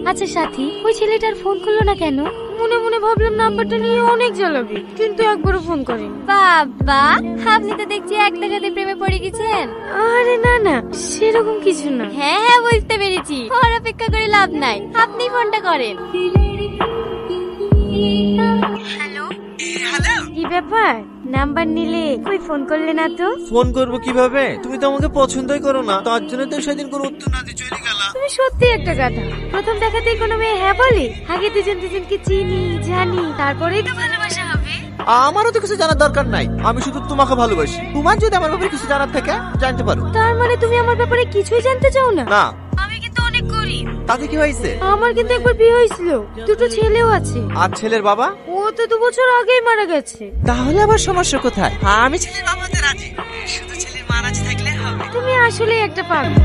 আচ্ছা সাথী, ওই ছেলেটার ফোন করলো না কেন? মনে মনে ভাবলাম নাম্বারটা নিয়ে অনেক জ্বালাবে, কিন্তু একবারও ফোন করেনি। বাবা, আপনি তো দেখছি এক দেখাতে প্রেমে পড়ে গেছেন। আরে না না, সেরকম কিছু না। হ্যাঁ হ্যাঁ, বুঝতে পেরেছি। ওর অপেক্ষা করে লাভ নাই, আপনি ফোনটা করেন। হ্যালো, কি ব্যাপার? নাম্বার নিলে কই ফোন করলে না তো? ফোন করবো কিভাবে? তুমি তো আমাকে পছন্দই করো না, তার জন্য তো সেদিন কোনো উত্তর না দিয়ে চলে গেলা। তুমি সত্যি একটা গাধা। প্রথম দেখাতেই কোনো মেয়ে হ্যাঁ বলে? আগে দুজন দুজনকে চিনি জানি, তারপরেই তো ভালোবাসা হবে। আমারও তো কিছু জানার দরকার নাই, আমি শুধু তোমাকে ভালোবাসি। তোমার যদি আমার ব্যাপারে কিছু জানার থাকে জানতে পারো। তার মানে তুমি আমার ব্যাপারে কিছুই জানতে চাও না? না। আমি কিন্তু অনেক গরিব। তাতে কি হয়েছে? আমার কিন্তু একবার বিয়ে হয়েছিল, দুটো ছেলেও আছে। আর ছেলের বাবা? ও তো 2 বছর আগেই মারা গেছে। তাহলে আবার সমস্যা কোথায়? আমি ছেলের বাবাতে রাজি, শুধু ছেলের মা রাজি থাকলে হবে। তুমি আসলে একটা পাগল।